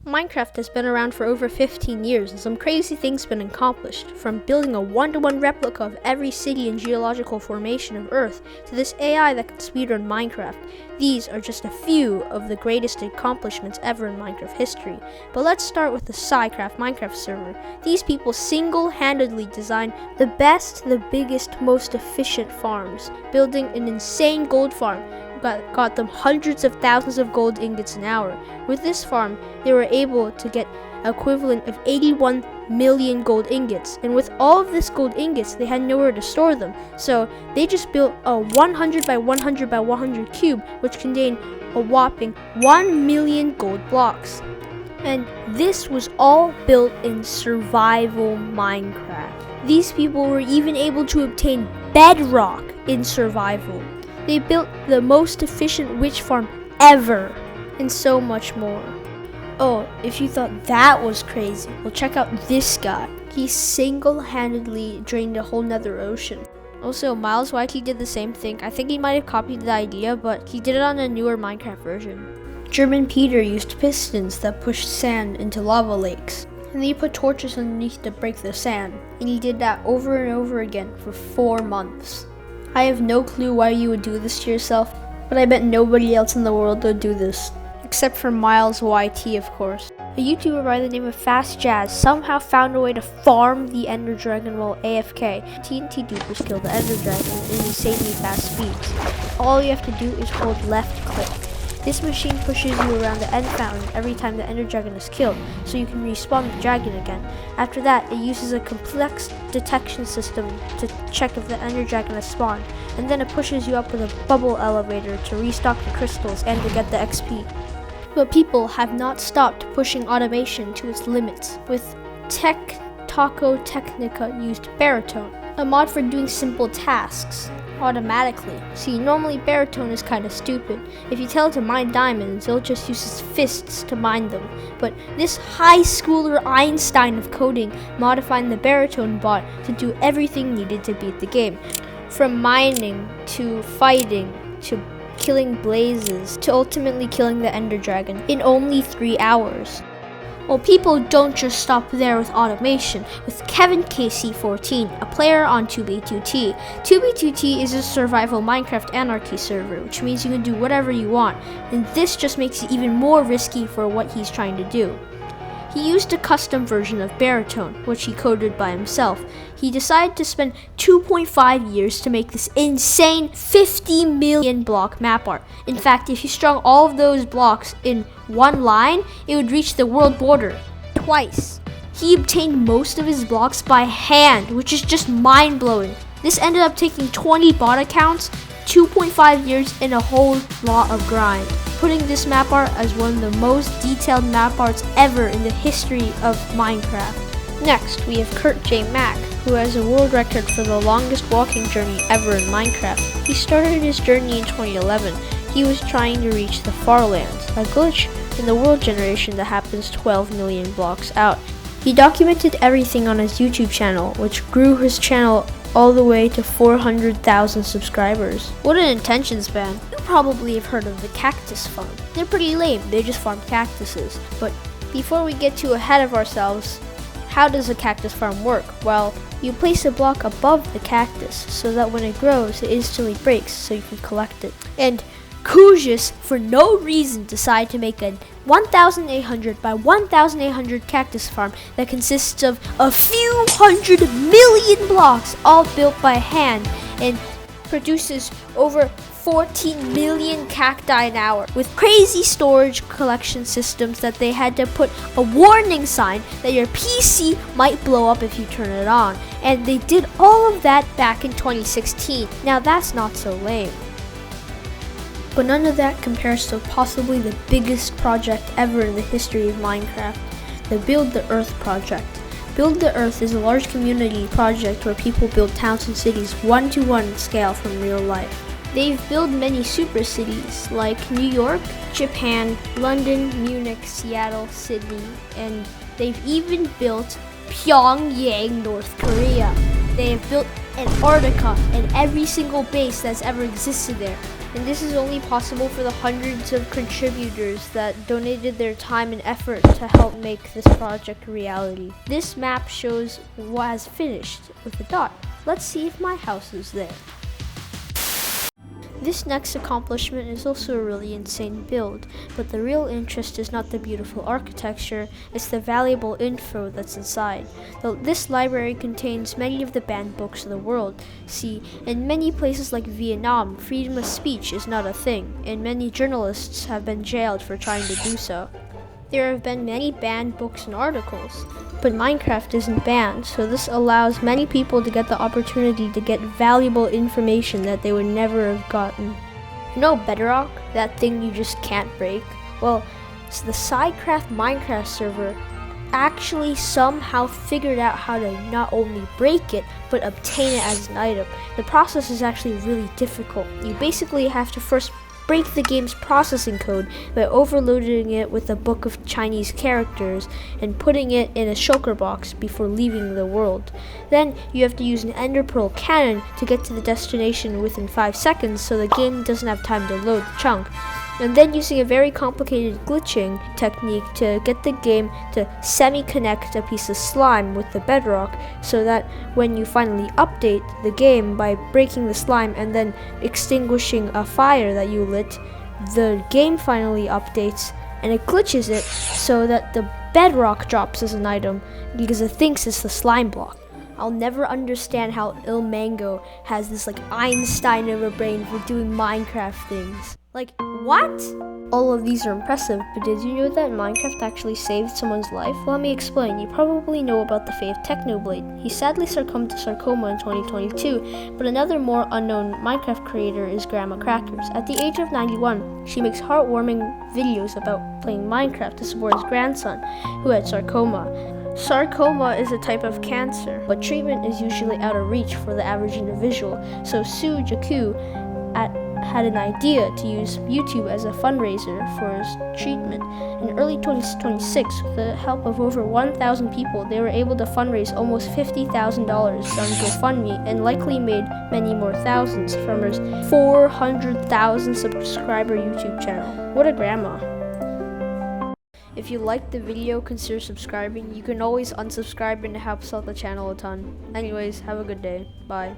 Minecraft has been around for over 15 years and some crazy things have been accomplished, from building a one-to-one replica of every city and geological formation of Earth to this AI that can speedrun Minecraft. These are just a few of the greatest accomplishments ever in Minecraft history. But let's start with the Sci-Craft Minecraft server. These people single-handedly designed the best, the biggest, most efficient farms, building an insane gold farm. Got them hundreds of thousands of gold ingots an hour. With this farm, they were able to get equivalent of 81 million gold ingots, and with all of this gold ingots, they had nowhere to store them. So they just built a 100 by 100 by 100 cube, which contained a whopping 1 million gold blocks. And this was all built in survival Minecraft. These people were even able to obtain Bedrock in survival. They built the most efficient witch farm ever, and so much more. Oh, if you thought that was crazy, well, check out this guy. He single-handedly drained a whole Nether ocean. Also, MylesYT did the same thing. I think he might have copied the idea, but he did it on a newer Minecraft version. GermanPeter used pistons that pushed sand into lava lakes, and he put torches underneath to break the sand, and he did that over and over again for 4 months. I have no clue why you would do this to yourself, but I bet nobody else in the world would do this. Except for MylesYT, of course. A YouTuber by the name of Fast Jazz somehow found a way to farm the Enderdragon while AFK. TNT dupers kill the Enderdragon in insanely fast speeds. All you have to do is hold left click. This machine pushes you around the end fountain every time the Enderdragon is killed, so you can respawn the dragon again. After that, it uses a complex detection system to check if the Enderdragon has spawned, and then it pushes you up with a bubble elevator to restock the crystals and to get the XP. But people have not stopped pushing automation to its limits. With Tacotechnica used baritone, a mod for doing simple tasks automatically. See, normally baritone is kind of stupid. If you tell it to mine diamonds, it'll just use its fists to mine them. But this high schooler Einstein of coding modified the baritone bot to do everything needed to beat the game. From mining, to fighting, to killing blazes, to ultimately killing the Ender Dragon in only 3 hours. Well, people don't just stop there with automation. With KevenKC2014, a player on 2b2t. 2b2t is a survival Minecraft anarchy server, which means you can do whatever you want, and this just makes it even more risky for what he's trying to do. He used a custom version of baritone, which he coded by himself. He decided to spend 2.5 years to make this insane 50 million block Mapart. In fact, if you strung all of those blocks in one line, it would reach the world border twice. He obtained most of his blocks by hand, which is just mind-blowing. This ended up taking 20 bot accounts, 2.5 years, and a whole lot of grind, putting this map art as one of the most detailed map arts ever in the history of Minecraft. Next, we have KurtJMac, who has a world record for the longest walking journey ever in Minecraft. He started his journey in 2011. He was trying to reach the Farlands, a glitch in the world generation that happens 12 million blocks out. He documented everything on his YouTube channel, which grew his channel all the way to 400,000 subscribers. What an attention span. You probably have heard of the Cactus farm. They're pretty lame, they just farm cactuses. But before we get too ahead of ourselves, how does a cactus farm work? Well, you place a block above the cactus so that when it grows, it instantly breaks so you can collect it. And Kujus, for no reason, decided to make a 1,800 by 1,800 cactus farm that consists of a few 100 million blocks, all built by hand, and produces over 14 million cacti an hour, with crazy storage collection systems that they had to put a warning sign that your PC might blow up if you turn it on. And they did all of that back in 2016. Now that's not so lame. But none of that compares to possibly the biggest project ever in the history of Minecraft, the Build the Earth project. Build the Earth is a large community project where people build towns and cities one-to-one scale from real life. They've built many super cities like New York, Japan, London, Munich, Seattle, Sydney, and they've even built Pyongyang, North Korea. They have built Antarctica and every single base that's ever existed there. And this is only possible for the hundreds of contributors that donated their time and effort to help make this project a reality. This map shows what has finished with a dot. Let's see if my house is there. This next accomplishment is also a really insane build, but the real interest is not the beautiful architecture, it's the valuable info that's inside. This library contains many of the banned books of the world. See, in many places like Vietnam, freedom of speech is not a thing, and many journalists have been jailed for trying to do so. There have been many banned books and articles, but Minecraft isn't banned, so this allows many people to get the opportunity to get valuable information that they would never have gotten. You know Bedrock? That thing you just can't break? Well, it's the Sci-Craft Minecraft server actually somehow figured out how to not only break it, but obtain it as an item. The process is actually really difficult. You basically have to first break the game's processing code by overloading it with a book of Chinese characters and putting it in a shulker box before leaving the world. Then you have to use an ender pearl cannon to get to the destination within 5 seconds so the game doesn't have time to load the chunk. And then using a very complicated glitching technique to get the game to semi-connect a piece of slime with the bedrock so that when you finally update the game by breaking the slime and then extinguishing a fire that you lit, the game finally updates and it glitches it so that the bedrock drops as an item because it thinks it's the slime block. I'll never understand how ilmango has this like Einstein of a brain for doing Minecraft things. Like, what? All of these are impressive, but did you know that Minecraft actually saved someone's life? Well, let me explain. You probably know about the fate of Technoblade. He sadly succumbed to sarcoma in 2022, but another more unknown Minecraft creator is GrandmaCrackers. At the age of 91, she makes heartwarming videos about playing Minecraft to support his grandson, who had sarcoma. Sarcoma is a type of cancer, but treatment is usually out of reach for the average individual, so Su Jaku had an idea to use YouTube as a fundraiser for his treatment. In early 2026, with the help of over 1,000 people, they were able to fundraise almost $50,000 on GoFundMe and likely made many more thousands from his 400,000 subscriber YouTube channel. What a grandma. If you liked the video, consider subscribing. You can always unsubscribe and it helps out the channel a ton. Anyways, have a good day. Bye.